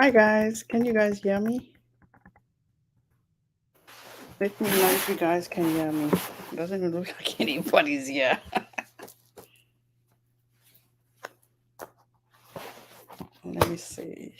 Hi guys, can you guys hear me? Let me know if you guys can hear me. Doesn't even look like anybody's here. Let me see.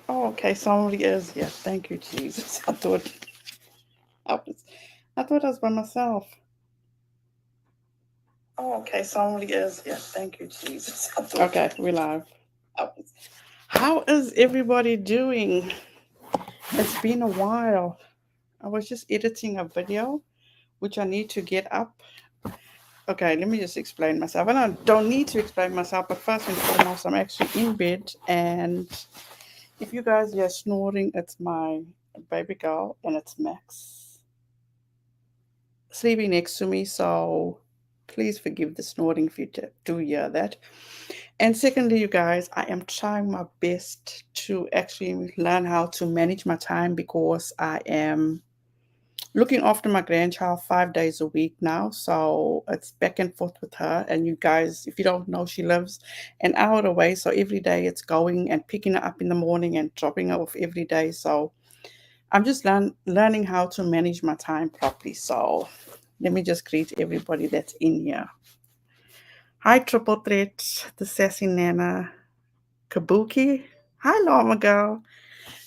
Oh, okay, somebody is here. Thank you, Jesus. I was, I thought I was by myself. Oh, okay, somebody is here. Thank you, Jesus. Okay, we're live. How is everybody doing? It's been a while. I was just editing a video, which I need to get up. Okay, let me just explain myself. And I don't need to explain myself, but first and foremost, I'm actually in bed. And if you guys hear snoring, it's my baby girl and it's Max sleeping next to me. So please forgive the snoring if you do hear that. And secondly, you guys, I am trying my best to actually learn how to manage my time because I am looking after my grandchild 5 days a week now. So it's back and forth with her. And you guys, if you don't know, she lives an hour away. So every day it's going and picking her up in the morning and dropping her off every day. So I'm just learning how to manage my time properly. So let me just greet everybody that's in here. Hi, Triple Threat, the Sassy Nana, Kabuki. Hi, Llama Girl.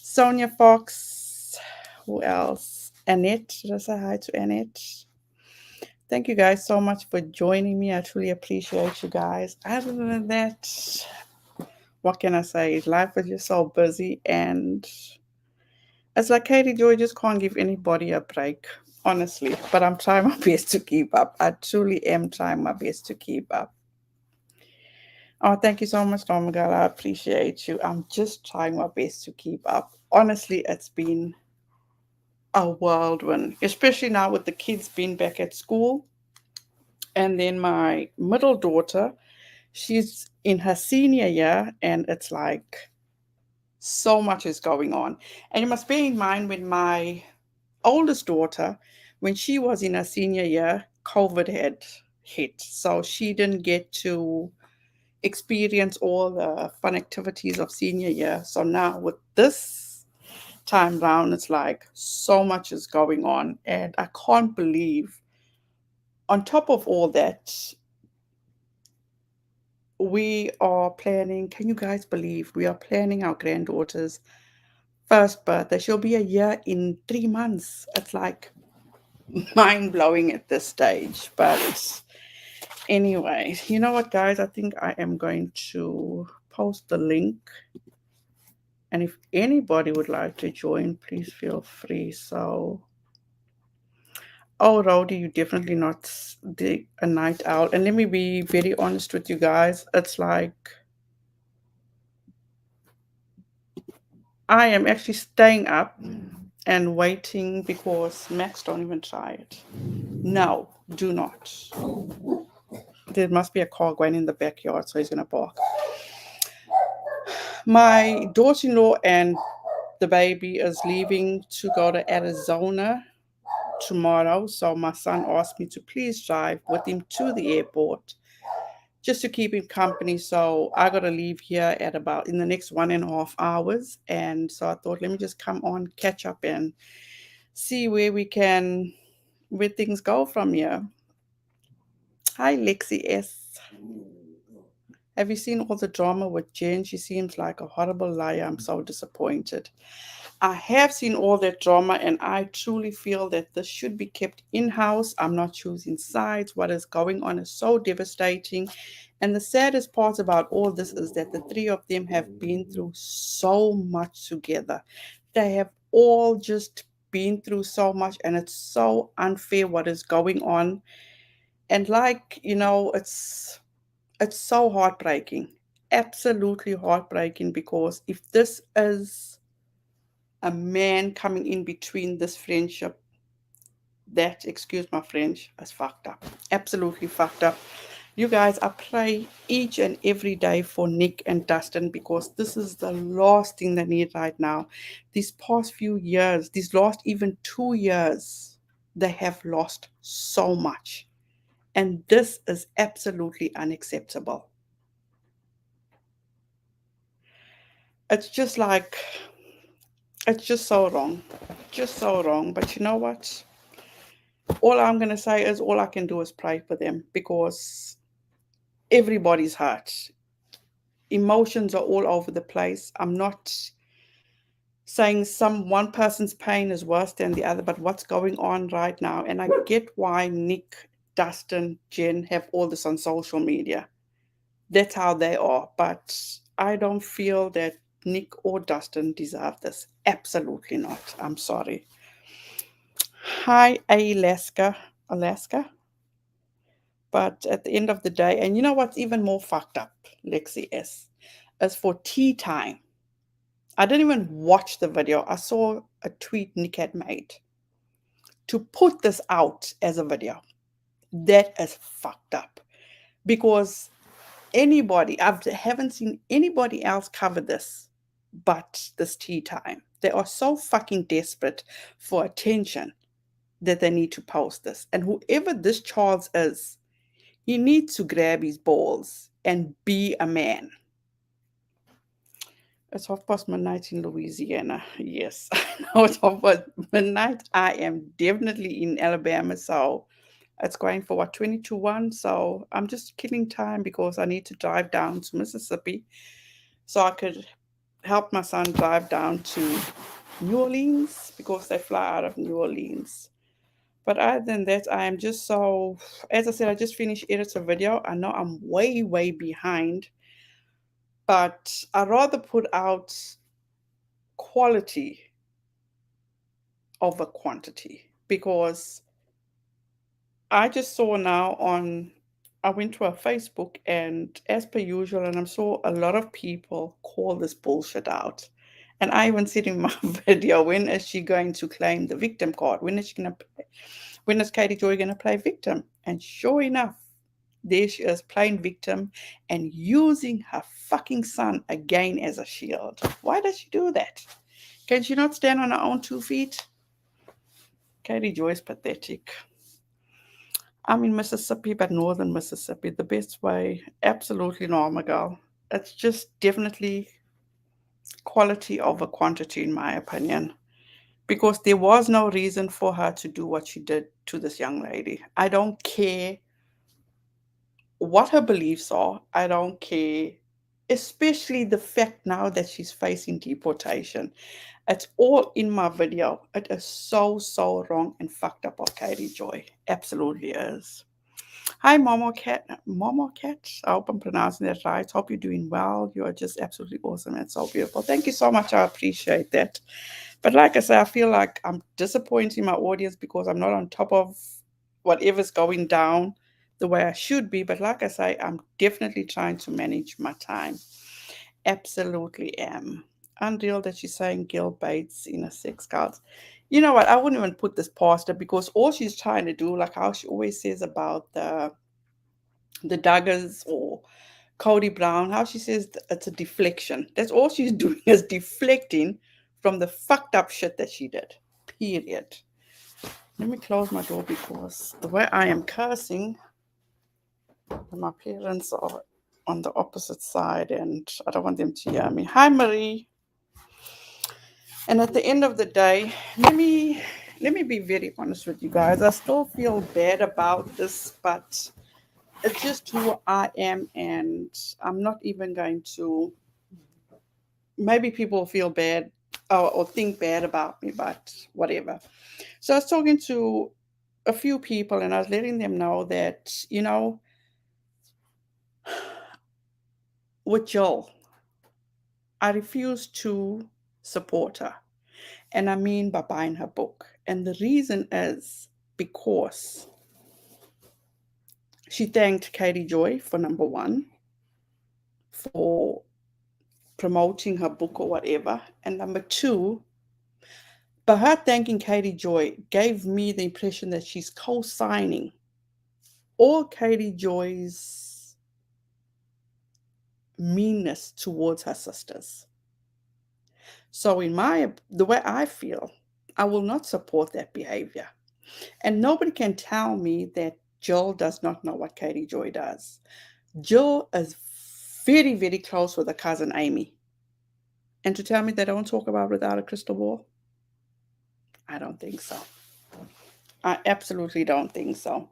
Sonia Fox. Who else? Annette. Should I say hi to Annette? Thank you guys so much for joining me. I truly appreciate you guys. Other than that, what can I say? Life is just so busy, and it's like Katie Joy just can't give anybody a break, honestly. But I'm trying my best to keep up. I truly am trying my best to keep up. Oh, thank you so much, Domagal. I appreciate you. I'm just trying my best to keep up. Honestly, it's been a whirlwind, especially now with the kids being back at school. And then my middle daughter, she's in her senior year, and it's like so much is going on. And you must bear in mind when my oldest daughter, when she was in her senior year, COVID had hit. So she didn't get to experience all the fun activities of senior year. So now with this time round, it's like so much is going on. And I can't believe, on top of all that, we are planning, can you guys believe we are planning our granddaughter's first birthday? She'll be a year in 3 months. It's like mind blowing at this stage. But anyway, you know what, guys? I think I am going to post the link. And if anybody would like to join, please feel free. So, oh, Rowdy, you definitely not a night owl. And let me be very honest with you guys. It's like I am actually staying up and waiting because Max don't even try it. No, do not. There must be a car going in the backyard, so he's gonna bark. My daughter-in-law and the baby is leaving to go to Arizona tomorrow, so my son asked me to please drive with him to the airport just to keep him company. So I gotta leave here at about in the next 1.5 hours, and so I thought let me just come on, catch up, and see where things go from here. Hi, Lexi S. Have you seen all the drama with Jen? She seems like a horrible liar. I'm so disappointed. I have seen all that drama, and I truly feel that this should be kept in house. I'm not choosing sides. What is going on is so devastating. And the saddest part about all this is that the three of them have been through so much together. They have all just been through so much, and it's so unfair what is going on. And like, it's so heartbreaking. Absolutely heartbreaking, because if this is a man coming in between this friendship, that, excuse my French, is fucked up. Absolutely fucked up. You guys, I pray each and every day for Nick and Dustin because this is the last thing they need right now. These past few years, these last even 2 years, they have lost so much. And this is absolutely unacceptable. It's just like, it's just so wrong. Just so wrong. But you know what? All I'm going to say is all I can do is pray for them because everybody's hurt. Emotions are all over the place. I'm not saying one person's pain is worse than the other, but what's going on right now. And I get why Nick, Dustin, Jen have all this on social media. That's how they are. But I don't feel that Nick or Dustin deserve this. Absolutely not. I'm sorry. Hi, Alaska. Alaska. But at the end of the day, and you know what's even more fucked up, Lexi S, is for tea time. I didn't even watch the video. I saw a tweet Nick had made to put this out as a video. That is fucked up because I haven't seen anybody else cover this but this tea time. They are so fucking desperate for attention that they need to post this. And whoever this Charles is, he needs to grab his balls and be a man. It's midnight in Louisiana. Yes, I know it's midnight. I am definitely in Alabama, so it's going for what 22-1. So I'm just killing time because I need to drive down to Mississippi so I could help my son drive down to New Orleans because they fly out of New Orleans. But other than that, I am just so, as I said, I just finished editing a video. I know I'm way, way behind, but I'd rather put out quality over quantity because I just saw now I went to her Facebook and as per usual, and I saw a lot of people call this bullshit out. And I even said in my video, when is she going to claim the victim card? When is Katie Joy going to play victim? And sure enough, there she is playing victim and using her fucking son again as a shield. Why does she do that? Can she not stand on her own 2 feet? Katie Joy is pathetic. I'm in Mississippi, but northern Mississippi, the best way. Absolutely normal, girl. It's just definitely quality over quantity, in my opinion. Because there was no reason for her to do what she did to this young lady. I don't care what her beliefs are. I don't care, especially the fact now that she's facing deportation. It's all in my video. It is so, so wrong and fucked up of Katie Joy. Absolutely is. Hi, Momo Cat. Momo Cat. I hope I'm pronouncing that right. Hope you're doing well. You are just absolutely awesome and so beautiful. Thank you so much. I appreciate that. But like I say, I feel like I'm disappointing my audience because I'm not on top of whatever's going down the way I should be. But like I say, I'm definitely trying to manage my time. Absolutely am. Unreal that she's saying Gil Bates in a sex cult. You know what? I wouldn't even put this past her because all she's trying to do, like how she always says about the Duggars or Cody Brown, how she says it's a deflection. That's all she's doing is deflecting from the fucked up shit that she did. Period. Let me close my door because the way I am cursing, my parents are on the opposite side and I don't want them to hear me. Hi, Marie. And at the end of the day, let me be very honest with you guys. I still feel bad about this, but it's just who I am, and I'm not even going to. Maybe people feel bad or think bad about me, but whatever. So I was talking to a few people, and I was letting them know that with Jill, I refuse to support her. And I mean by buying her book. And the reason is because she thanked Katie Joy for number one, for promoting her book or whatever. And number two, by her thanking Katie Joy gave me the impression that she's co-signing all Katie Joy's meanness towards her sisters. So the way I feel, I will not support that behavior. And nobody can tell me that Jill does not know what Katie Joy does. Jill is very, very close with her cousin Amy. And to tell me they don't talk about without a crystal ball, I don't think so. I absolutely don't think so.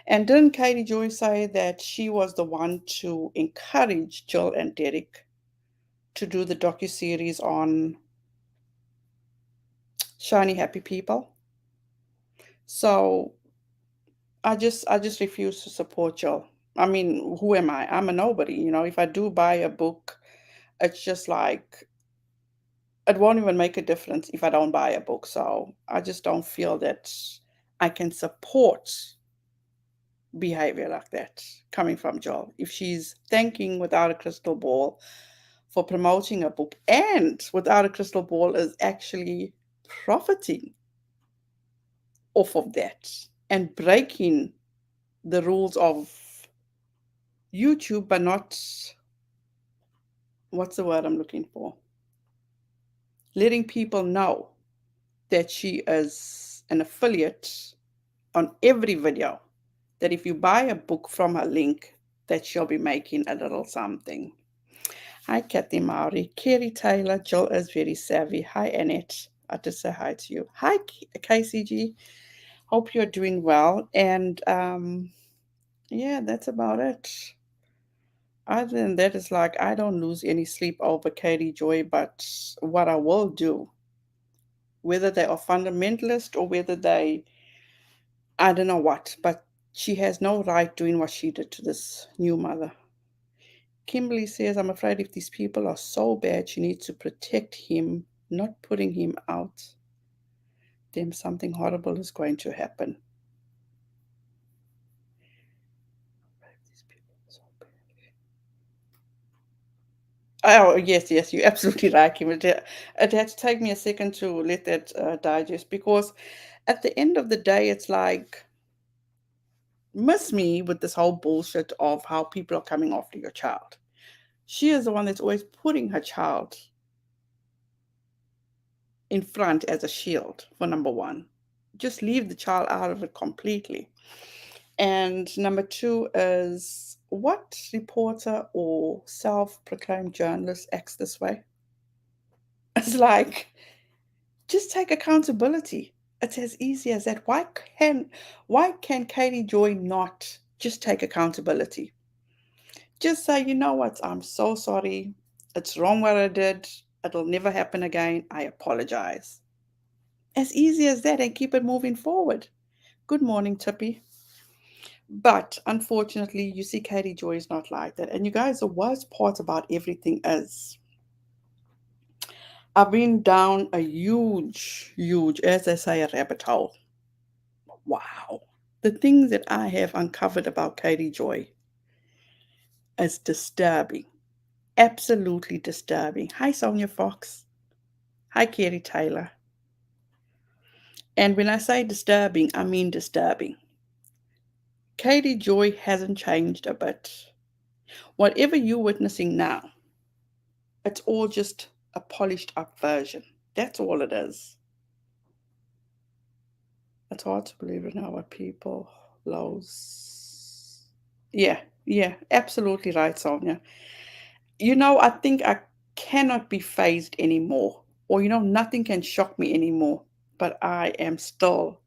And didn't Katie Joy say that she was the one to encourage Jill and Derek to do the docu-series on shiny happy people? So I just refuse to support Jill. I mean, who am I? I'm a nobody. If I do buy a book, it's just like it won't even make a difference if I don't buy a book. So I just don't feel that I can support behavior like that coming from Jill. If she's thanking Without a Crystal Ball for promoting a book, and Without a Crystal Ball is actually profiting off of that and breaking the rules of YouTube, but not, what's the word I'm looking for? Letting people know that she is an affiliate on every video, that if you buy a book from her link, that she'll be making a little something. Hi, Kathy Maury. Kerry Taylor. Jill is very savvy. Hi, Annette. I just say hi to you. Hi, KCG. Hope you're doing well. And yeah, that's about it. Other than that, it's like I don't lose any sleep over Katie Joy, but what I will do, whether they are fundamentalist or whether I don't know what, but she has no right doing what she did to this new mother. Kimberly says, I'm afraid if these people are so bad, she needs to protect him, not putting him out. Then something horrible is going to happen. These people are so bad. Oh, yes, yes, you're absolutely right, Kim. It had to take me a second to let that digest, because at the end of the day, it's like, miss me with this whole bullshit of how people are coming after your child. She is the one that's always putting her child in front as a shield, for number one. Just leave the child out of it completely. And number two is, what reporter or self proclaimed journalist acts this way? It's like, just take accountability. It's as easy as that. Why can Katie Joy not just take accountability? Just say, you know what, I'm so sorry. It's wrong what I did. It'll never happen again. I apologize. As easy as that, and keep it moving forward. Good morning, Tippy. But unfortunately, you see, Katie Joy is not like that. And you guys, the worst part about everything is I've been down a huge, huge, as they say, a rabbit hole. Wow. The things that I have uncovered about Katie Joy is disturbing. Absolutely disturbing. Hi, Sonia Fox. Hi, Kerry Taylor. And when I say disturbing, I mean disturbing. Katie Joy hasn't changed a bit. Whatever you're witnessing now, it's all just a polished up version. That's all it is. It's hard to believe it now what people lose. Yeah, yeah, absolutely right, Sonia. I think I cannot be phased anymore. Or, nothing can shock me anymore. But I am still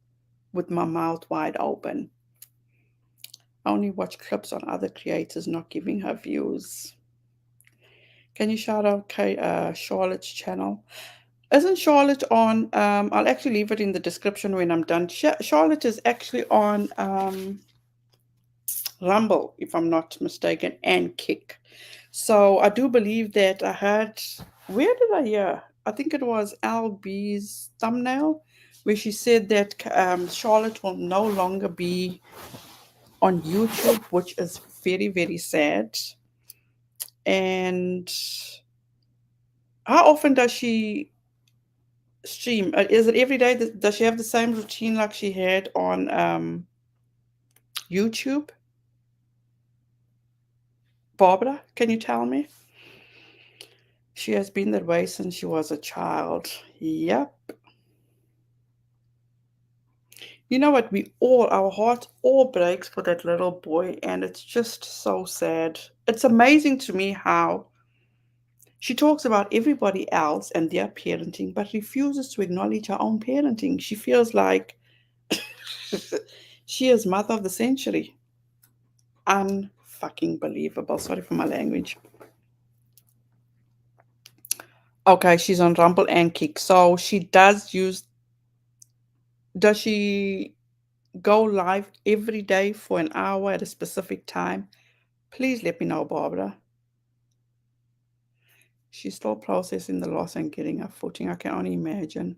with my mouth wide open. I only watch clips on other creators not giving her views. Can you shout out Charlotte's channel? Isn't Charlotte on? I'll actually leave it in the description when I'm done. Charlotte is actually on Rumble, if I'm not mistaken, and Kick. So I do believe that I heard. Where did I hear? I think it was LB's thumbnail, where she said that Charlotte will no longer be on YouTube, which is very, very sad. And how often does she stream? Is it every day? Does she have the same routine like she had on YouTube? Barbara, can you tell me? She has been that way since she was a child. Yep. You know what? Our hearts all breaks for that little boy, and it's just so sad. It's amazing to me how she talks about everybody else and their parenting, but refuses to acknowledge her own parenting. She feels like she is mother of the century. Unfucking believable. Sorry for my language. Okay, she's on Rumble and Kick. So she does she go live every day for an hour at a specific time? Please let me know, Barbara. She's still processing the loss and getting her footing. I can only imagine.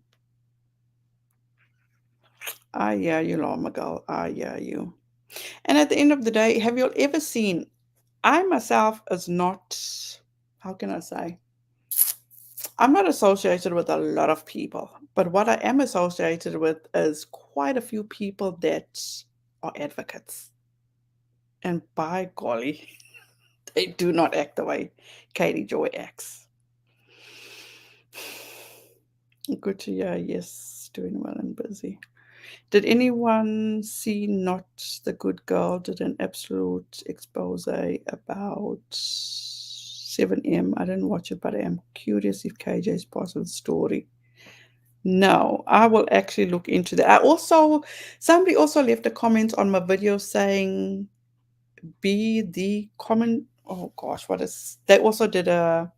I hear you, Lama girl. I hear you. And at the end of the day, have you all ever seen? I myself is not, how can I say? I'm not associated with a lot of people, but what I am associated with is quite a few people that are advocates. And by golly, they do not act the way Katie Joy acts. Good to hear. Yes, doing well and busy. Did anyone see Not the Good Girl? Did an absolute expose about 7M? I didn't watch it, but I am curious if KJ is part of the story. No, I will actually look into that. Somebody also left a comment on my video saying, be the comment. Oh gosh, they also did a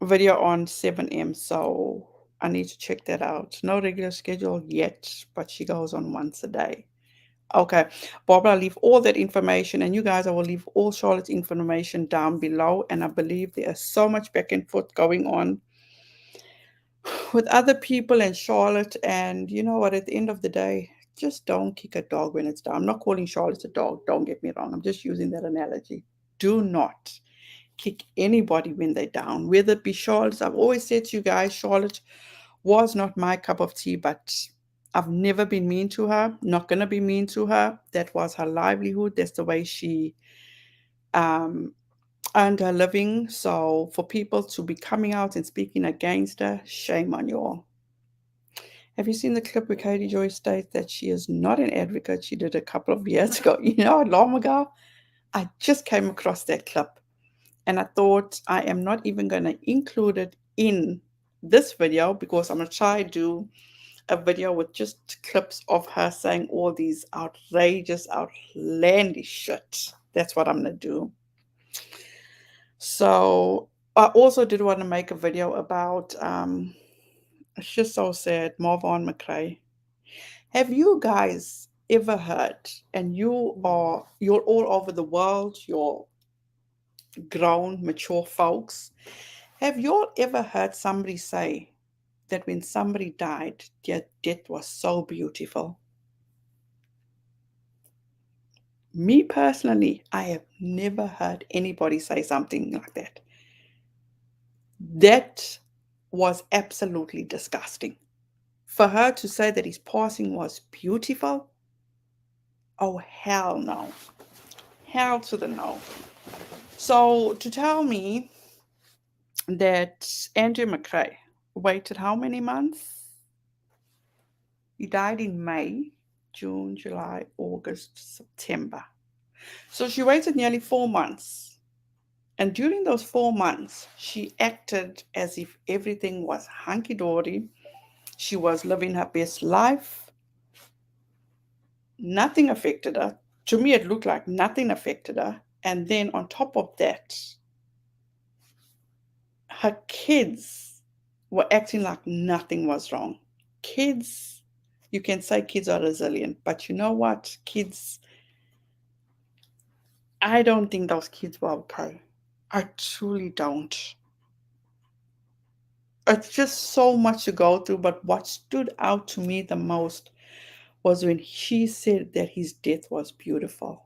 video on 7M, so I need to check that out. No regular schedule yet, but she goes on once a day. Okay, Barbara, I'll leave all that information, and you guys, I will leave all Charlotte's information down below. And I believe there is so much back and forth going on with other people and Charlotte. And you know what? At the end of the day, just don't kick a dog when it's down. I'm not calling Charlotte a dog. Don't get me wrong. I'm just using that analogy. Do not kick anybody when they're down, whether it be Charlotte. I've always said to you guys, Charlotte was not my cup of tea, but I've never been mean to her, not going to be mean to her. That was her livelihood. That's the way she um, earned her living. So for people to be coming out and speaking against her, shame on you all. Have you seen the clip where Katie Joy states that she is not an advocate? She did a couple of years ago. You know, long ago, I just came across that clip. And I thought I am not even going to include it in this video because I'm going to try to do a video with just clips of her saying all these outrageous, outlandish shit. That's what I'm going to do. So I also did want to make a video about, it's just so sad, Marvin McRae. Have you guys ever heard, and you're all over the world, you're grown, mature folks, have you all ever heard somebody say that when somebody died, their death was so beautiful? Me personally, I have never heard anybody say something like that. That was absolutely disgusting. For her to say that his passing was beautiful, oh, hell no. Hell to the no. So to tell me that Andrew McRae waited how many months? He died in May, June, July, August, September. So she waited nearly 4 months. And during those 4 months, she acted as if everything was hunky dory. She was living her best life. Nothing affected her. To me, it looked like nothing affected her. And then on top of that, her kids were acting like nothing was wrong. Kids, you can say kids are resilient, but you know what? Kids, I don't think those kids were okay. I truly don't. It's just so much to go through, but what stood out to me the most was when she said that his death was beautiful.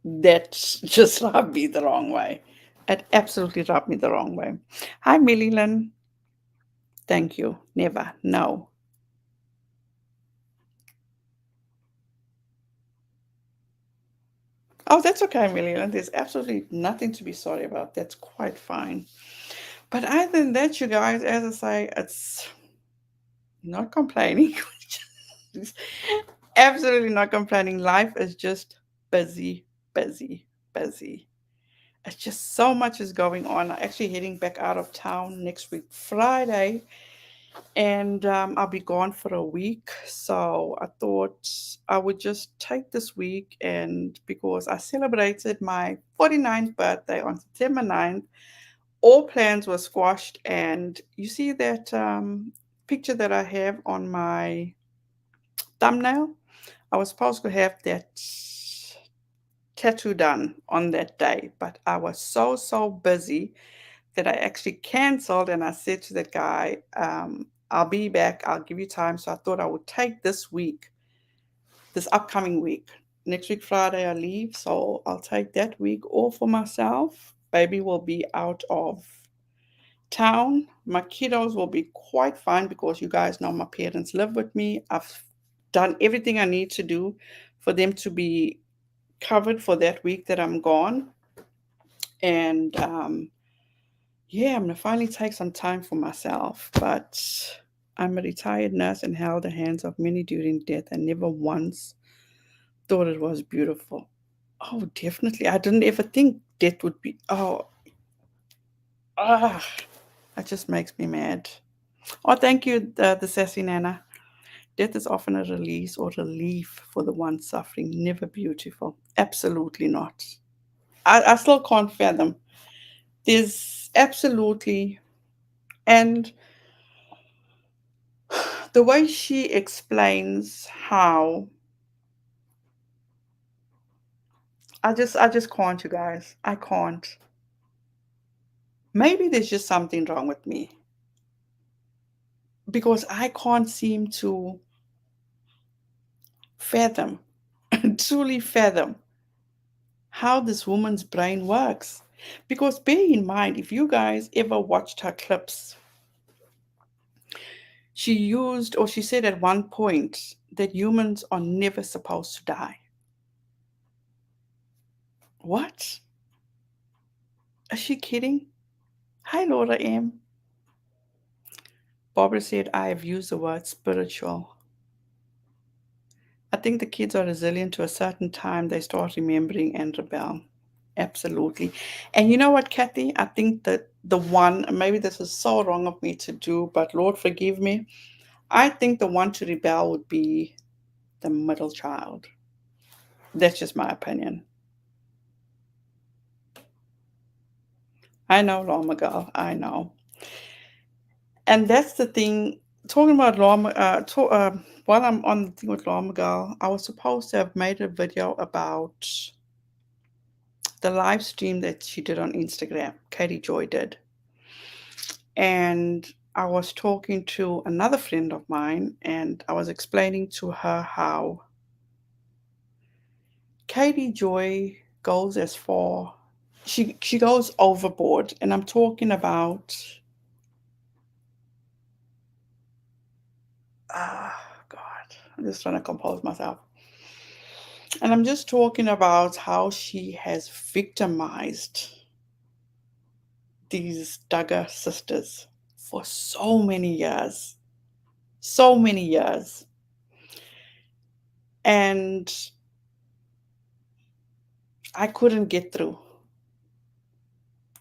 That just rubbed me the wrong way. It absolutely rubbed me the wrong way. Hi, Millilyn. Thank you. Never. No. Oh, that's okay, Millie. There's absolutely nothing to be sorry about. That's quite fine. But other than that, you guys, as I say, it's not complaining. Just absolutely not complaining. Life is just busy, busy, busy. It's just so much is going on. I'm actually heading back out of town next week, Friday, and I'll be gone for a week. So I thought I would just take this week, and because I celebrated my 49th birthday on September 9th, all plans were squashed. And you see that picture that I have on my thumbnail? I was supposed to have that tattoo done on that day, but I was so busy that I actually canceled. And I said to the guy, I'll be back, I'll give you time. So I thought I would take this week, this upcoming week. Next week, Friday, I leave. So I'll take that week off for myself. Baby will be out of town. My kiddos will be quite fine because you guys know my parents live with me. I've done everything I need to do for them to be covered for that week that I'm gone. And yeah, I'm gonna finally take some time for myself. But I'm a retired nurse and held the hands of many during death and never once thought it was beautiful. Oh, definitely. I didn't ever think death would be. Oh, ah, that just makes me mad. Oh, thank you, the sassy Nana. Death is often a release or relief for the one suffering, never beautiful. Absolutely not. I still can't fathom. There's absolutely, and the way she explains how, I just can't, you guys. I can't. Maybe there's just something wrong with me because I can't seem to fathom, truly fathom how this woman's brain works. Because bear in mind, if you guys ever watched her clips, she used, or she said at one point, that humans are never supposed to die. What? Is she kidding? Hi, Laura M. Barbara said, I have used the word spiritual. I think the kids are resilient to a certain time they start remembering and rebel. Absolutely. And you know what, Kathy? I think that the one, maybe this is so wrong of me to do, but Lord forgive me. I think the one to rebel would be the middle child. That's just my opinion. I know, Llama Girl. I know. And that's the thing. Talking about Llama, while I'm on the thing with Llama Girl, I was supposed to have made a video about the live stream that she did on Instagram, Katie Joy did. And I was talking to another friend of mine, and I was explaining to her how Katie Joy goes as far, she goes overboard, and I'm talking about God, I'm just trying to compose myself. And I'm just talking about how she has victimized these Duggar sisters for so many years. So many years. And I couldn't get through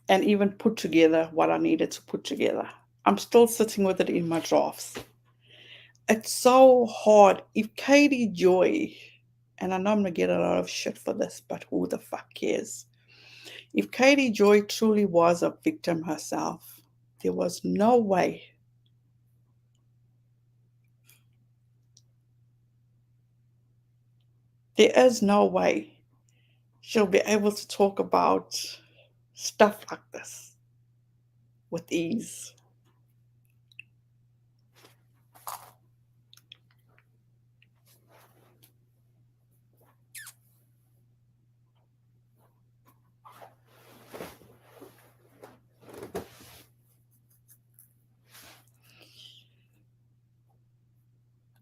and even put together what I needed to put together. I'm still sitting with it in my drafts. It's so hard. If Katie Joy, and I know I'm gonna get a lot of shit for this, but who the fuck cares? If Katie Joy truly was a victim herself, there was no way, there is no way she'll be able to talk about stuff like this with ease.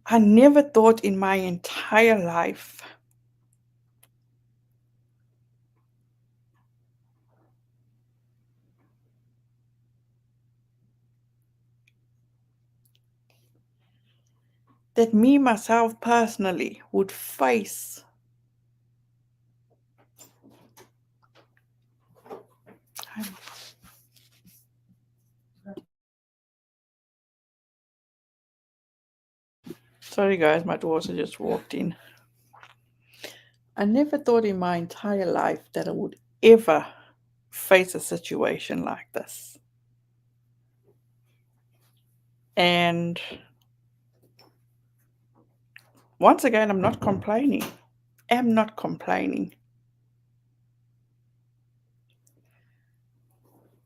I never thought in my entire life that me, myself, personally would face. Sorry, guys, my daughter just walked in. I never thought in my entire life that I would ever face a situation like this. And once again, I'm not complaining. I'm not complaining.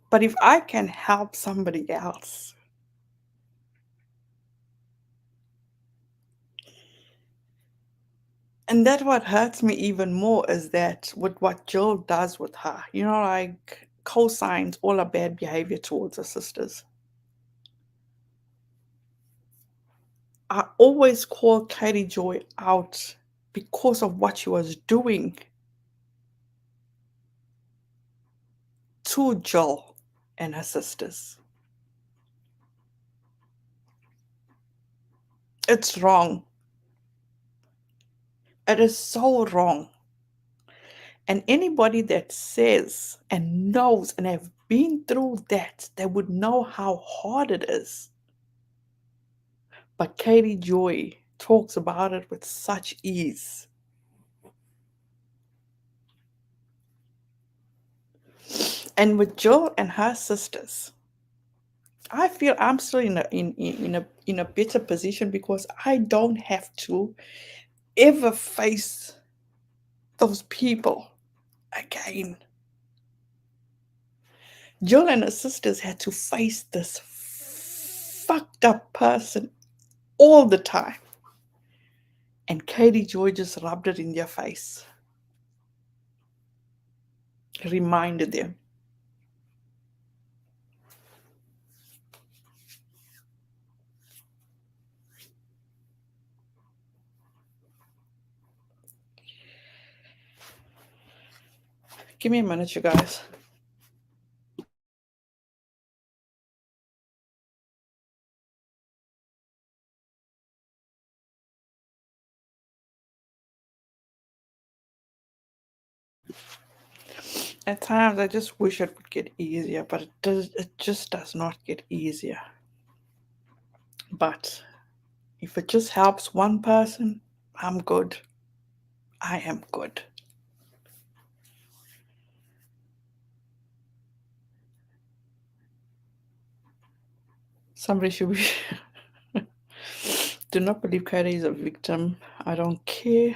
But if I can help somebody else, and that what hurts me even more is that with what Jill does with her, like co-signs all her bad behavior towards her sisters. I always call Katie Joy out because of what she was doing to Jill and her sisters. It's wrong. It is so wrong. And anybody that says and knows and have been through that, they would know how hard it is. But Katie Joy talks about it with such ease. And with Jill and her sisters, I feel I'm still in a better position because I don't have to ever face those people again. Jill and her sisters had to face this fucked up person all the time. And Katie Joy just rubbed it in their face, reminded them. Give me a minute, you guys. At times, I just wish it would get easier, but it does. It just does not get easier. But if it just helps one person, I'm good. I am good. Somebody should be. Do not believe Katie is a victim. I don't care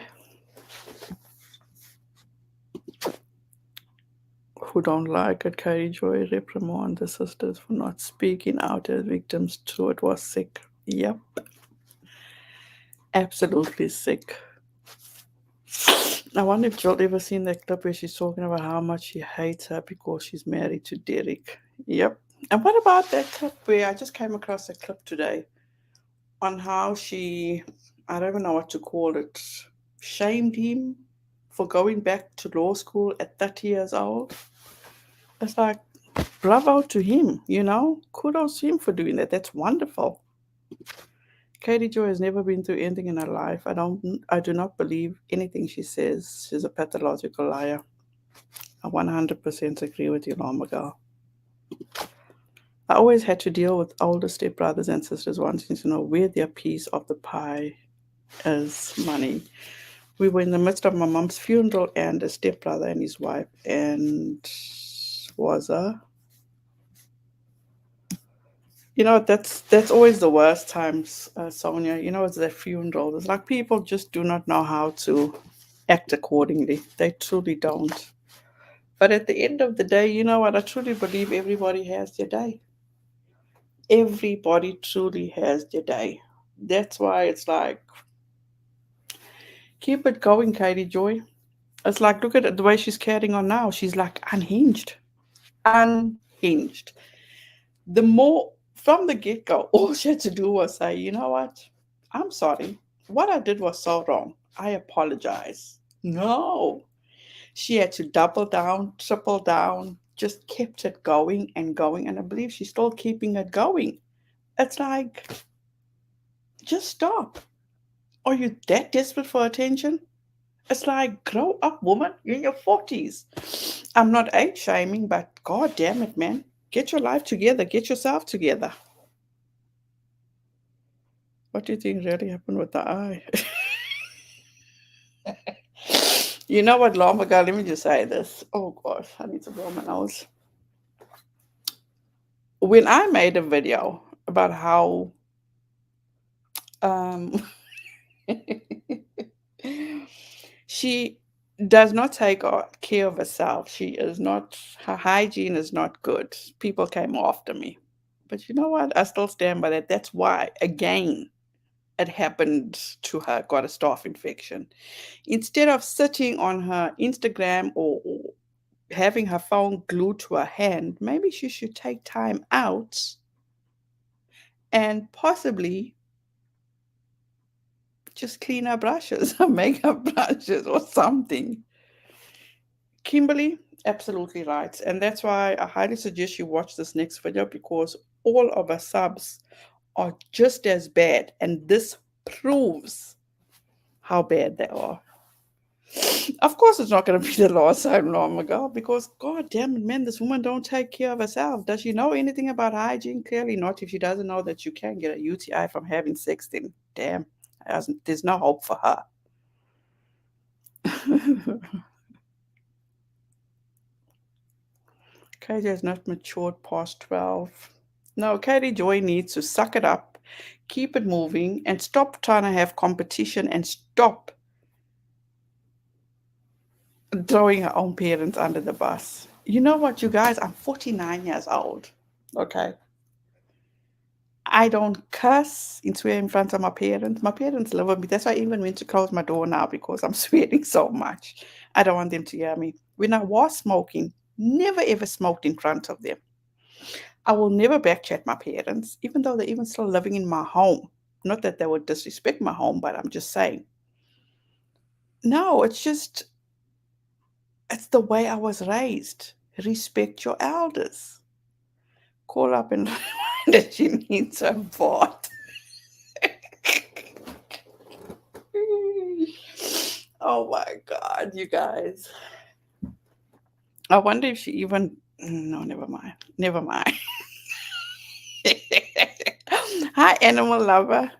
who don't like it. Katie Joy reprimand the sisters for not speaking out as victims too. It was sick. Yep. Absolutely sick. I wonder if Jill ever seen that clip where she's talking about how much she hates her because she's married to Derek. Yep. And what about that clip where I just came across a clip today on how she, I don't even know what to call it, shamed him for going back to law school at 30 years old? It's like, bravo to him. Kudos to him for doing that. That's wonderful. Katie Joy has never been through anything in her life. I do not believe anything she says. She's a pathological liar. I 100% agree with you, Mama Girl. I always had to deal with older stepbrothers and sisters wanting to know where their piece of the pie is money. We were in the midst of my mom's funeral and a stepbrother and his wife and was a that's always the worst times, Sonia. It's their funeral. It's like people just do not know how to act accordingly. They truly don't. But at the end of the day, you know what? I truly believe everybody has their day. Everybody truly has their day. That's why it's like, keep it going, Katie Joy. It's like, look at it, the way she's carrying on now. She's like unhinged. Unhinged. The more from the get go, all she had to do was say, you know what? I'm sorry. What I did was so wrong. I apologize. No. She had to double down, triple down, just kept it going and going. And I believe she's still keeping it going. It's like, just stop. Are you that desperate for attention? It's like, grow up, woman. You're in your 40s. I'm not age shaming, but god damn it, man. Get your life together. Get yourself together. What do you think really happened with the eye? You know what, Lombaga? Let me just say this. Oh gosh, I need to blow my nose. When I made a video about how um, she does not take care of herself, she is not, her hygiene is not good. People came after me. But you know what? I still stand by that. That's why, again, it happened to her, got a staph infection. Instead of sitting on her Instagram or having her phone glued to her hand, maybe she should take time out and possibly just clean her brushes, her makeup brushes, or something. Kimberly, absolutely right. And that's why I highly suggest you watch this next video because all of our subs are just as bad. And this proves how bad they are. Of course, it's not going to be the last time, long ago, because god damn it, man, this woman don't take care of herself. Does she know anything about hygiene? Clearly not. If she doesn't know that you can get a UTI from having sex, then damn, there's no hope for her. KJ has not matured past 12. No, Katie Joy needs to suck it up, keep it moving, and stop trying to have competition and stop throwing her own parents under the bus. You know what, you guys? I'm 49 years old. Okay. I don't cuss and swear in front of my parents. My parents love me. That's why I even went to close my door now because I'm swearing so much. I don't want them to hear me. When I was smoking, never ever smoked in front of them. I will never backchat my parents, even though they're even still living in my home. Not that they would disrespect my home, but I'm just saying. No, it's just, it's the way I was raised. Respect your elders. Call up and remind that she needs a bath. Oh my God, you guys. I wonder if she even. No, never mind. Never mind. Hi, animal lover.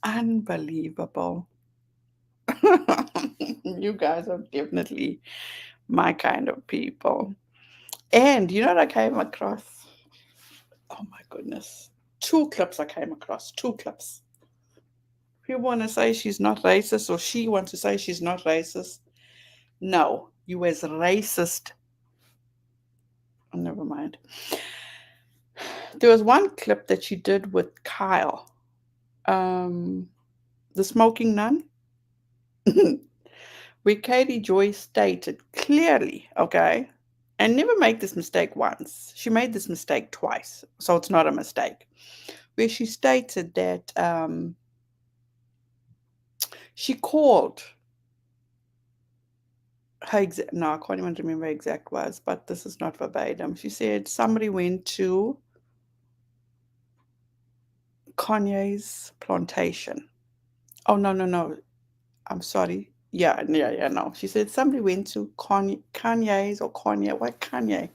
Unbelievable. You guys are definitely my kind of people. And you know what I came across? Oh my goodness. Two clips I came across. Two clips. You want to say she's not racist or she wants to say she's not racist? No, you as racist. Oh, never mind. There was one clip that she did with Kyle, um, the smoking nun, where Katie Joy stated clearly, okay, and never make this mistake once. She made this mistake twice, so it's not a mistake. Where she stated that she called her exact, no, I can't even remember exact words, but this is not verbatim. She said somebody went to Kanye's plantation. Oh, no, no, no. I'm sorry. Yeah, yeah, yeah, no. She said somebody went to Kanye's or Kanye, what Kanye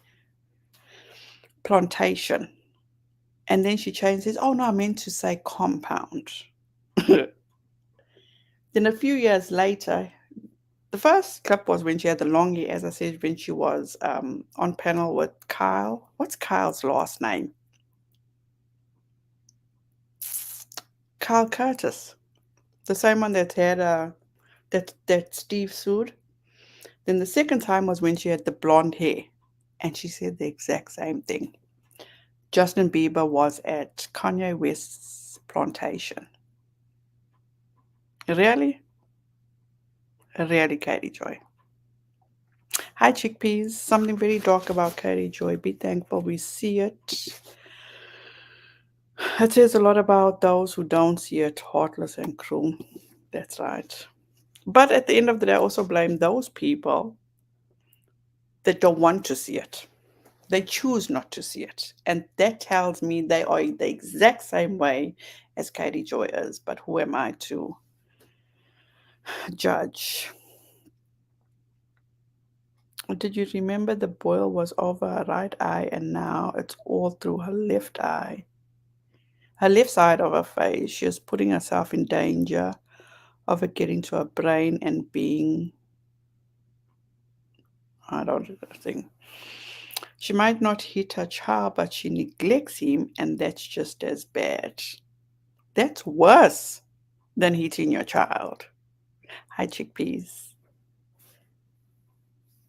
plantation. And then she changed it. Oh, no, I meant to say compound. Then a few years later, the first clip was when she had the long hair, as I said, when she was on panel with Kyle. What's Kyle's last name? Kyle Curtis. The same one that had that Steve sued. Then the second time was when she had the blonde hair. And she said the exact same thing. Justin Bieber was at Kanye West's plantation. Really? Really, Katie Joy. Hi, chickpeas. Something very dark about Katie Joy. Be thankful we see it. It says a lot about those who don't see it, heartless and cruel. That's right. But at the end of the day, I also blame those people that don't want to see it. They choose not to see it. And that tells me they are the exact same way as Katie Joy is. But who am I to judge? Did you remember the boil was over her right eye and now it's all through her left eye? Her left side of her face. She is putting herself in danger of it getting to her brain and being, I don't think. She might not hit her child, but she neglects him, and that's just as bad. That's worse than hitting your child. Hi, chickpeas.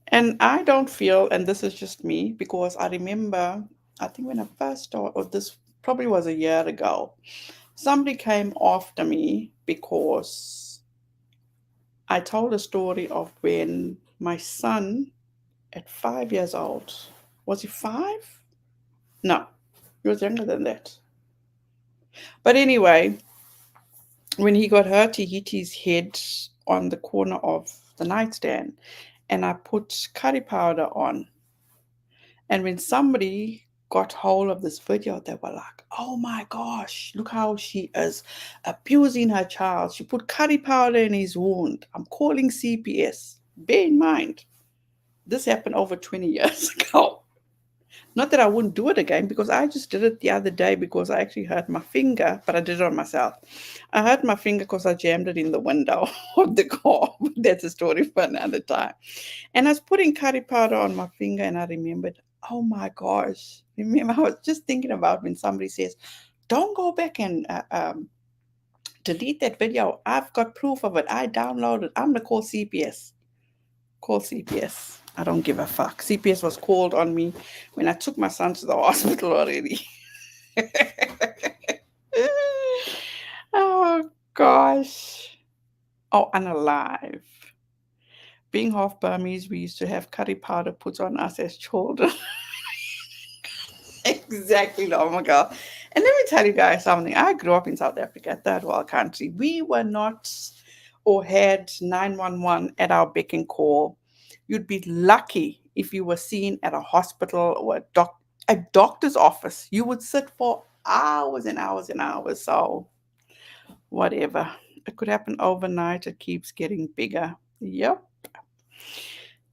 And I don't feel, and this is just me, because I remember, I think when I first started, or this probably was a year ago, somebody came after me because I told a story of when my son at 5 years old, was he five? No, he was younger than that. But anyway, when he got hurt, he hit his head on the corner of the nightstand, and I put curry powder on. And when somebody got hold of this video, they were like, oh my gosh, look how she is abusing her child. She put curry powder in his wound. I'm calling CPS. Bear in mind, this happened over 20 years ago. Not that I wouldn't do it again, because I just did it the other day because I actually hurt my finger, but I did it on myself. I hurt my finger because I jammed it in the window of the car. That's a story for another time. And I was putting curry powder on my finger, and I remembered, oh my gosh. Remember, I was just thinking about when somebody says, don't go back and delete that video. I've got proof of it. I downloaded. I'm going to call CPS. Call CPS. I don't give a fuck. CPS was called on me when I took my son to the hospital already. Oh, gosh. Oh, unalive. Being half Burmese, we used to have curry powder put on us as children. Exactly. Oh my God. And let me tell you guys something. I grew up in South Africa, third world country. We were not or had 911 at our beck and call. You'd be lucky if you were seen at a hospital or a doctor's office. You would sit for hours and hours and hours. So, whatever. It could happen overnight. It keeps getting bigger. Yep.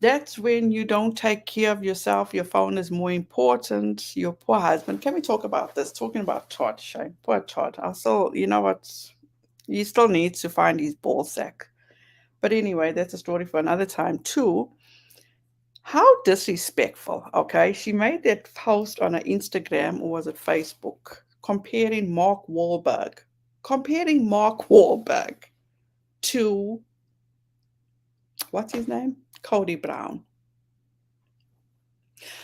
That's when you don't take care of yourself. Your phone is more important. Your poor husband. Can we talk about this? Talking about Todd, Shane. Poor Todd. I still, you know what? He still needs to find his ball sack. But anyway, that's a story for another time, too. How disrespectful, okay? She made that post on her Instagram, or was it Facebook, comparing Mark Wahlberg to, what's his name? Cody Brown.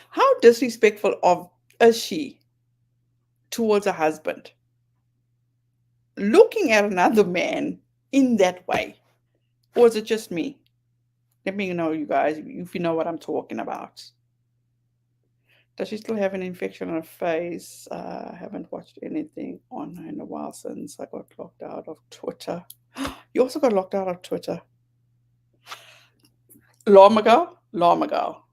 How disrespectful of is she towards her husband? Looking at another man in that way. Or is it just me? Let me know, you guys, if you know what I'm talking about. Does she still have an infection on her face? I haven't watched anything on her in a while since I got locked out of Twitter. You also got locked out of Twitter. Long ago? Long ago.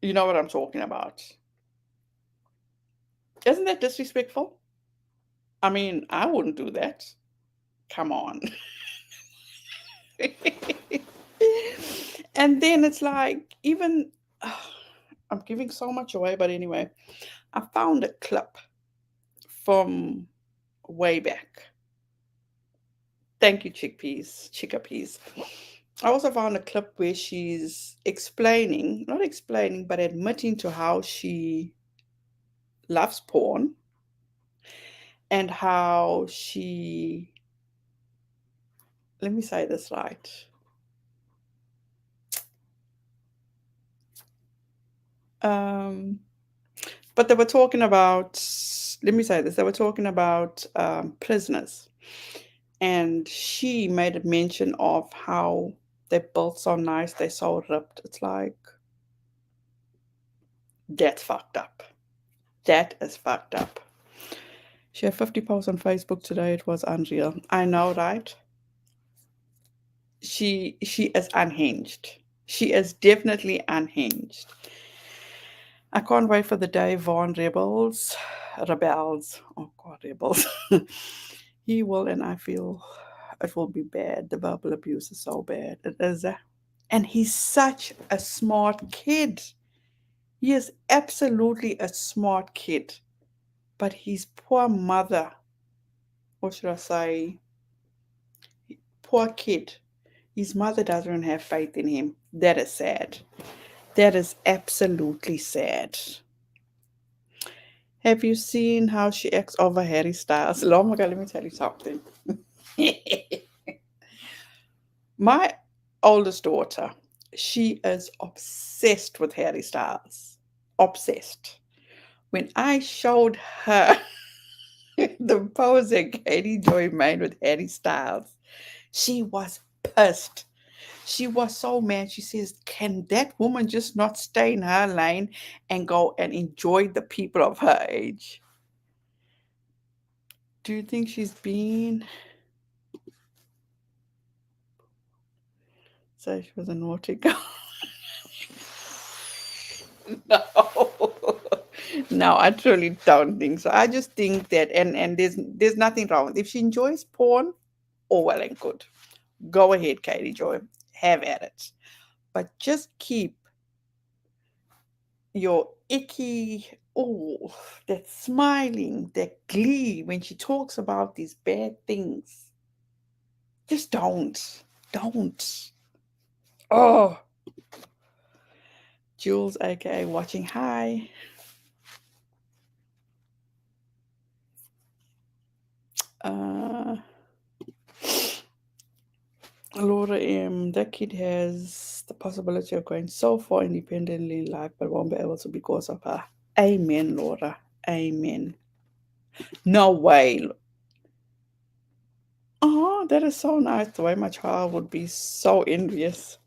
You know what I'm talking about. Isn't that disrespectful? I mean, I wouldn't do that. Come on. And then it's like, even, I'm giving so much away, but anyway, I found a clip from way back. Thank you, chickpeas. I also found a clip where she's explaining, not explaining, but admitting to how she loves porn and how she, let me say this right. But they were talking about, let me say this, they were talking about prisoners. And she made a mention of how they're built so nice, they're so ripped. It's like, that's fucked up. That is fucked up. She had 50 posts on Facebook today. It was unreal. I know, right? She is unhinged. She is definitely unhinged. I can't wait for the day Vaughn rebels. Oh God, rebels. He will, and I feel it will be bad. The verbal abuse is so bad. It is. And he's such a smart kid. He is absolutely a smart kid. But his poor mother, what should I say, poor kid, his mother doesn't have faith in him. That is sad. That is absolutely sad. Have you seen how she acts over Harry Styles? Oh my God, let me tell you something. My oldest daughter, she is obsessed with Harry Styles. Obsessed. When I showed her the pose that Katie Joy made with Harry Styles, she was pissed. She was so mad. She says, can that woman just not stay in her lane and go and enjoy the people of her age? Do you think she's been? So she was a naughty girl. No. No, I truly don't think so. I just think that and there's nothing wrong. If she enjoys porn, all well and good. Go ahead, Katie Joy. Have at it. But just keep your icky, oh, that smiling, that glee when she talks about these bad things. Just don't. Don't. Oh, Jules, aka watching. Hi. Uh, Laura M. That kid has the possibility of going so far independently in life, but won't be able to because of her. Amen, Laura. Amen. No way. Oh, that is so nice. The way my child would be so envious.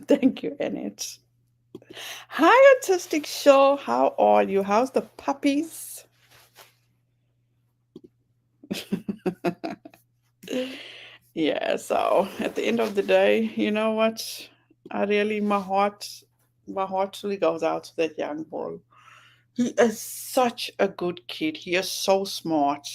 Thank you, Annette. Hi, Autistic Show. How are you? How's the puppies? Yeah, so at the end of the day, you know what? My heart really goes out to that young boy. He is such a good kid. He is so smart.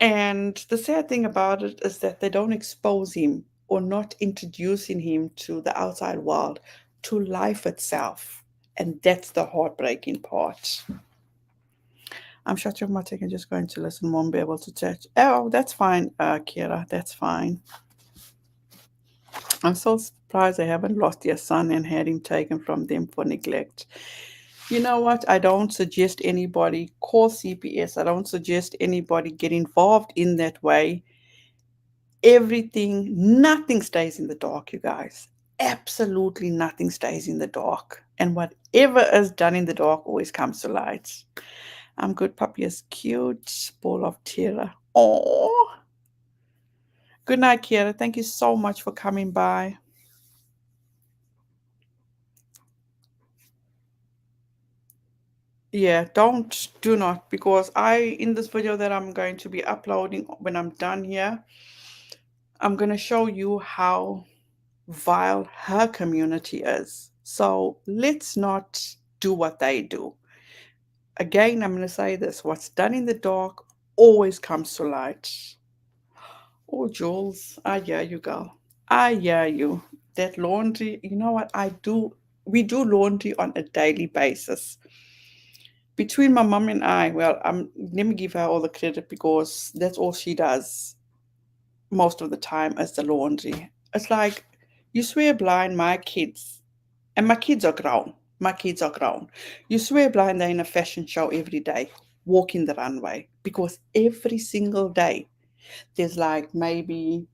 And the sad thing about it is that they don't expose him or not introducing him to the outside world, to life itself. And that's the heartbreaking part. I'm shut your mouth and just going to listen, won't be able to touch. Oh, that's fine, Kira. That's fine. I'm so surprised they haven't lost their son and had him taken from them for neglect. You know what? I don't suggest anybody call CPS. I don't suggest anybody get involved in that way. Nothing stays in the dark, you guys. Absolutely nothing stays in the dark. And whatever is done in the dark always comes to light. I'm good, puppy is cute. Ball of terror. Oh. Good night, Kiera. Thank you so much for coming by. Yeah, do not, because in this video that I'm going to be uploading when I'm done here, I'm going to show you how vile her community is. So let's not do what they do. Again, I'm going to say this, what's done in the dark always comes to light. Oh, Jules, I hear you, girl. I hear you. That laundry, you know what I do? We do laundry on a daily basis. Between my mom and I, well, let me give her all the credit because that's all she does most of the time is the laundry. It's like you swear blind my kids, and my kids are grown. My kids are grown. You swear blind they're in a fashion show every day, walking the runway because every single day there's like maybe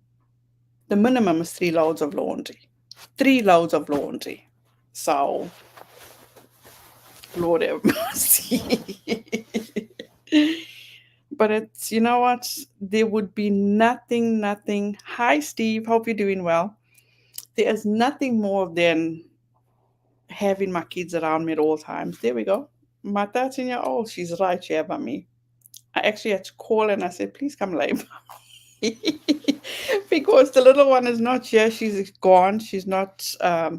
the minimum is 3 loads of laundry. 3 loads of laundry. So, Lord have mercy. But it's, you know what? There would be nothing. Hi, Steve. Hope you're doing well. There is nothing more than having my kids around me at all times. There we go. My 13-year-old, she's right here by me. I actually had to call and I said, please come lay because the little one is not here. She's gone. She's not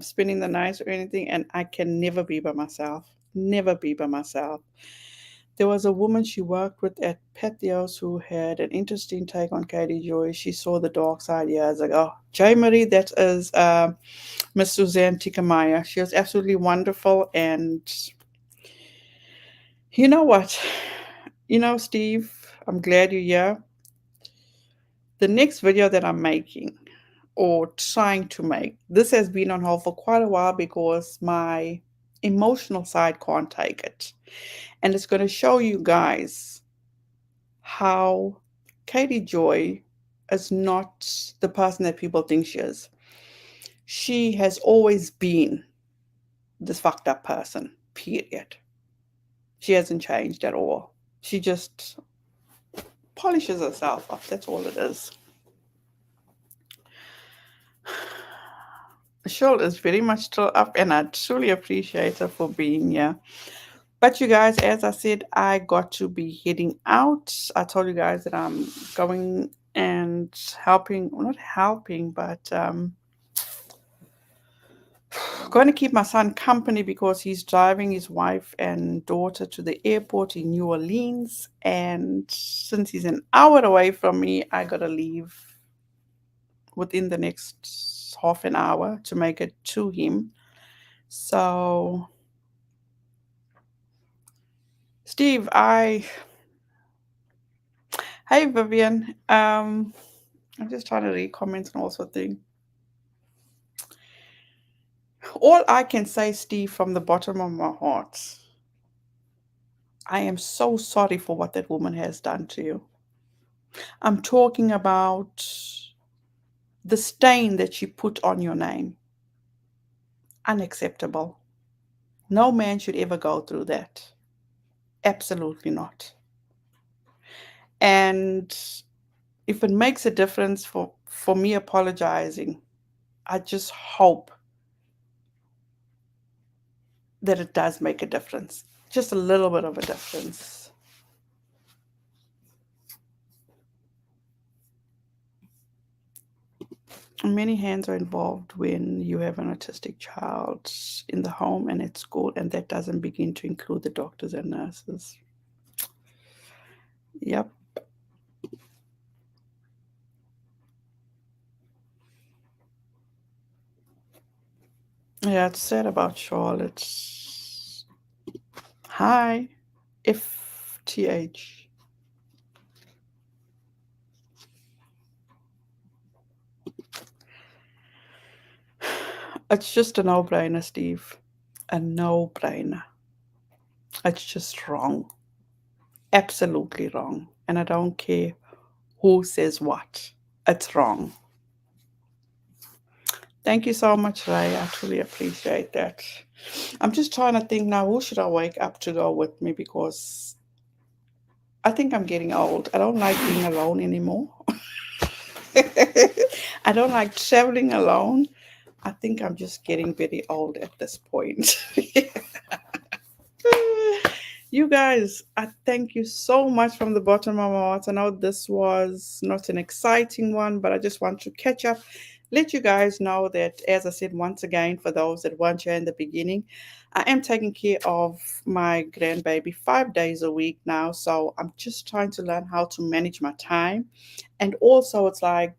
spending the night or anything, and I can never be by myself. Never be by myself. There was a woman she worked with at Pethios who had an interesting take on Katie Joy. She saw the dark side years ago. J. Marie, that is Miss Suzanne Tikamaya. She was absolutely wonderful. And you know what? You know, Steve, I'm glad you're here. The next video that I'm making or trying to make, this has been on hold for quite a while because my emotional side can't take it. And it's going to show you guys how Katie Joy is not the person that people think she is. She has always been this fucked up person, period. She hasn't changed at all. She just polishes herself up. That's all it is. Cheryl is very much still up, and I truly appreciate her for being here. But you guys, as I said, I got to be heading out. I told you guys that I'm going and helping, well, not helping, but going to keep my son company because he's driving his wife and daughter to the airport in New Orleans. And since he's an hour away from me, I got to leave within the next half an hour to make it to him. So, Steve, hey Vivian, I'm just trying to read comments and also thing. All I can say, Steve, from the bottom of my heart, I am so sorry for what that woman has done to you. I'm talking about the stain that she put on your name. Unacceptable. No man should ever go through that. Absolutely not. And if it makes a difference for me apologizing, I just hope that it does make a difference. Just a little bit of a difference. Many hands are involved when you have an autistic child in the home and at school, and that doesn't begin to include the doctors and nurses. Yep. Yeah, it's sad about Charlotte. Hi, FTH. It's just a no-brainer, Steve. A no-brainer. It's just wrong. Absolutely wrong. And I don't care who says what. It's wrong. Thank you so much, Ray. I truly appreciate that. I'm just trying to think now, who should I wake up to go with me because I think I'm getting old. I don't like being alone anymore. I don't like traveling alone. I think I'm just getting very old at this point. You guys, I thank you so much from the bottom of my heart. I know this was not an exciting one, but I just want to catch up, let you guys know that, as I said once again, for those that weren't here in the beginning, I am taking care of my grandbaby 5 days a week now. So I'm just trying to learn how to manage my time. And also, it's like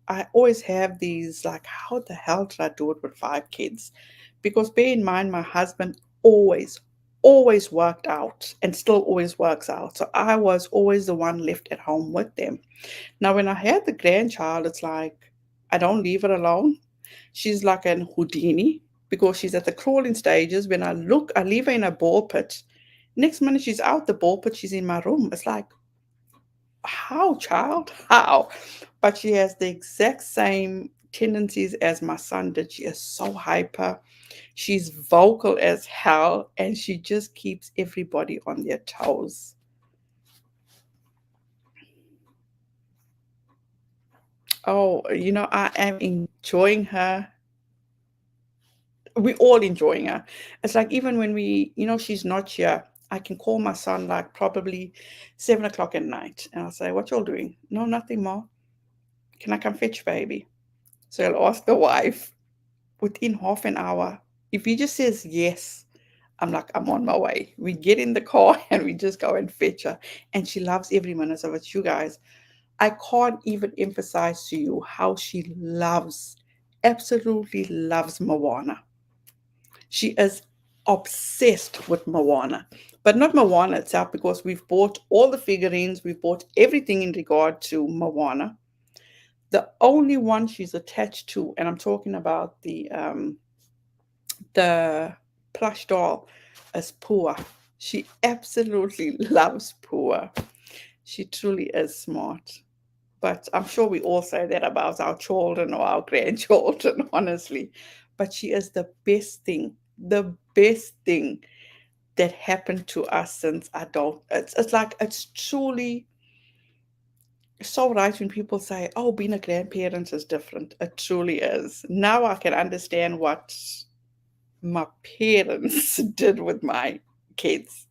I always have these, like, how the hell did I do it with 5 kids? Because bear in mind, my husband always worked out and still always works out. So I was always the one left at home with them. Now, when I had the grandchild, it's like I don't leave her alone. She's like an Houdini because she's at the crawling stages. When I look, I leave her in a ball pit. Next minute, she's out the ball pit, she's in my room. It's like, how, child? How? But she has the exact same tendencies as my son did. She is so hyper. She's vocal as hell, and she just keeps everybody on their toes. Oh, I am enjoying her. We're all enjoying her. It's like even when she's not here, I can call my son like probably 7 o'clock at night, and I'll say, "What y'all doing?" "No, nothing, Ma. Can I come fetch baby?" So I'll ask the wife. Within half an hour, if he just says yes, I'm like, I'm on my way. We get in the car and we just go and fetch her. And she loves every minute of it. You guys, I can't even emphasize to you how she loves, absolutely loves Moana. She is obsessed with Moana, but not Moana itself, because we've bought all the figurines, we've bought everything in regard to Moana. The only one she's attached to, and I'm talking about the plush doll, is Pua. She absolutely loves Pua. She truly is smart. But I'm sure we all say that about our children or our grandchildren, honestly. But she is the best thing that happened to us since adult. It's like, it's truly so right when people say, oh, being a grandparent is different. It truly is. Now I can understand what my parents did with my kids.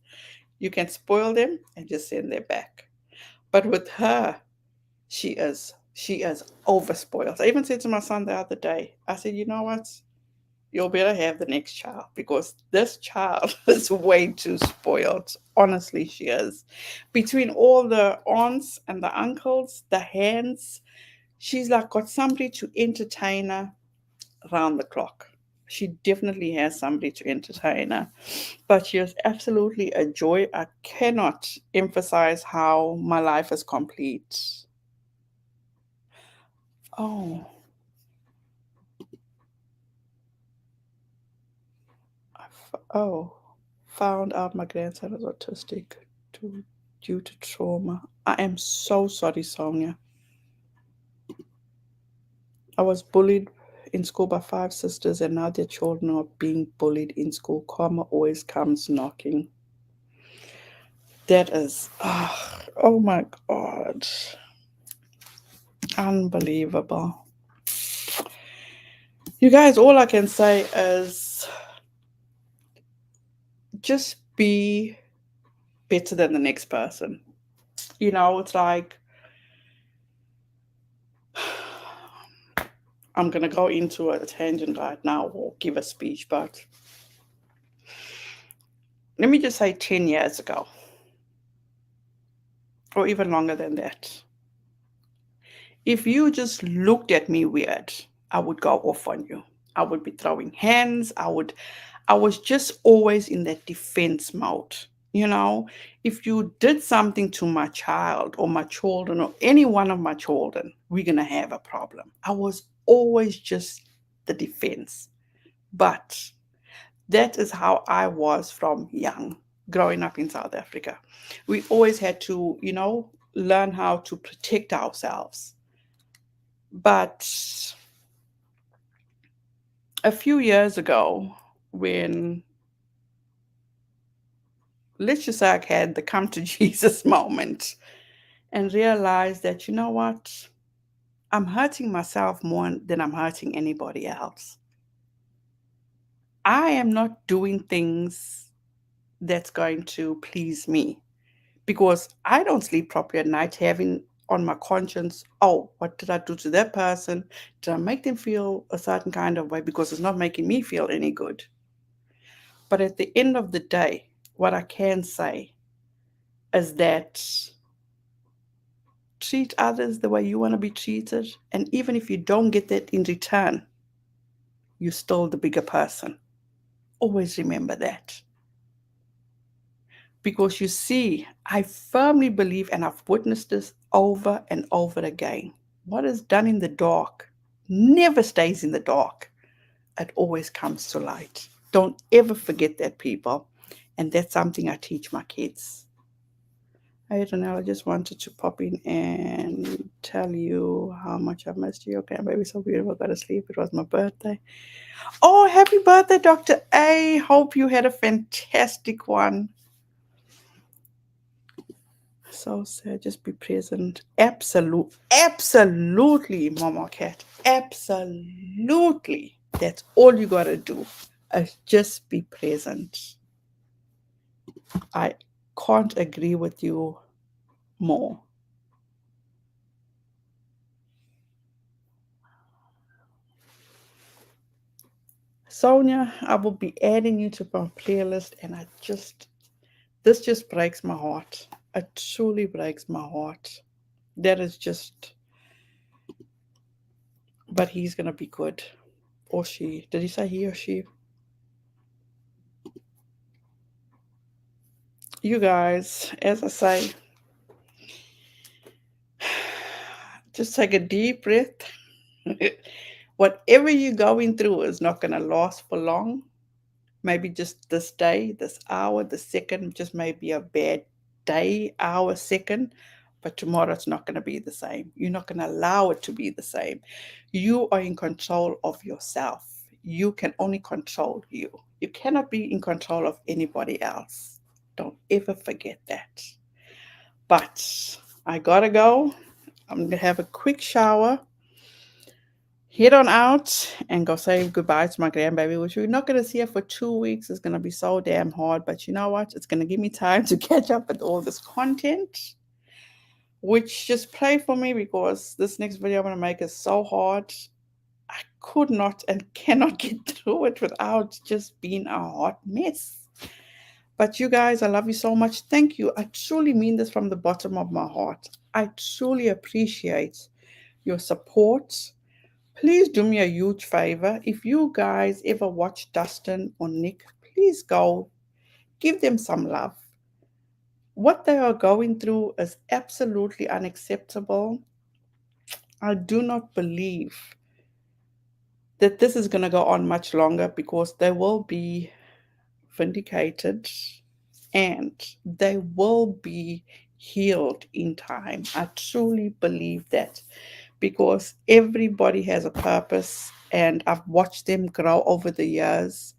You can spoil them and just send them back. But with her, she is over spoiled. I even said to my son the other day, I said, you know what? You'll better have the next child, because this child is way too spoiled. Honestly, she is. Between all the aunts and the uncles, the hands, she's like got somebody to entertain her round the clock. She definitely has somebody to entertain her. But she is absolutely a joy. I cannot emphasize how my life is complete. Oh, oh, found out my grandson is autistic due, due to trauma. I am so sorry, Sonia. I was bullied in school by five sisters, and now their children are being bullied in school. Karma always comes knocking. That is, oh my God, unbelievable. You guys, all I can say is just be better than the next person. It's like, I'm going to go into a tangent right now or give a speech, but let me just say 10 years ago, or even longer than that, if you just looked at me weird, I would go off on you. I would be throwing hands. I was just always in that defense mode. You know, if you did something to my child or my children or any one of my children, we're going to have a problem. I was always just the defense. But that is how I was from young, growing up in South Africa. We always had to, learn how to protect ourselves. But a few years ago, when, let's just say, I had the come to Jesus moment and realized that, you know what, I'm hurting myself more than I'm hurting anybody else. I am not doing things that's going to please me, because I don't sleep properly at night having on my conscience, oh, what did I do to that person? Did I make them feel a certain kind of way? Because it's not making me feel any good. But at the end of the day, what I can say is that treat others the way you want to be treated. And even if you don't get that in return, you're still the bigger person. Always remember that. Because you see, I firmly believe, and I've witnessed this over and over again, what is done in the dark never stays in the dark. It always comes to light. Don't ever forget that, people. And that's something I teach my kids. Hey, Renelle, I just wanted to pop in and tell you how much I've missed you. Okay, baby, so beautiful. Go to sleep. It was my birthday. Oh, happy birthday, Dr. A. Hope you had a fantastic one. So sad, just be present. Absolutely, Mama Cat. Absolutely. That's all you gotta do. Just be present. I can't agree with you more. Sonia, I will be adding you to my playlist, and this just breaks my heart. It truly breaks my heart. That is just, but he's gonna be good. Or she. Did he say he or she? You guys, as I say, just take a deep breath. Whatever you're going through is not gonna last for long. Maybe just this day, this hour, the second, just maybe a bad day, hour, second, but tomorrow it's not going to be the same. You're not going to allow it to be the same. You are in control of yourself. You can only control you. You cannot be in control of anybody else. Don't ever forget that. But I gotta go. I'm gonna have a quick shower, head on out and go say goodbye to my grandbaby, which we're not going to see her for 2 weeks. It's going to be so damn hard. But you know what? It's going to give me time to catch up with all this content, which just pray for me because this next video I'm going to make is so hard. I could not and cannot get through it without just being a hot mess. But you guys, I love you so much. Thank you. I truly mean this from the bottom of my heart. I truly appreciate your support. Please do me a huge favor. If you guys ever watch Dustin or Nick, please go give them some love. What they are going through is absolutely unacceptable. I do not believe that this is going to go on much longer because they will be vindicated and they will be healed in time. I truly believe that because everybody has a purpose and I've watched them grow over the years.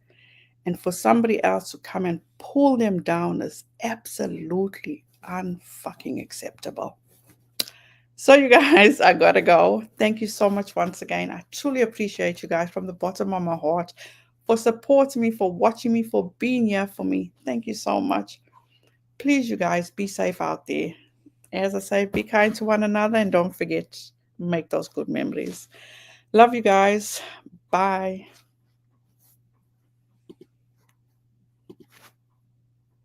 And for somebody else to come and pull them down is absolutely unfucking acceptable. So, you guys, I gotta go. Thank you so much once again. I truly appreciate you guys from the bottom of my heart for supporting me, for watching me, for being here for me. Thank you so much. Please, you guys, be safe out there. As I say, be kind to one another and don't forget, make those good memories. Love you guys. Bye.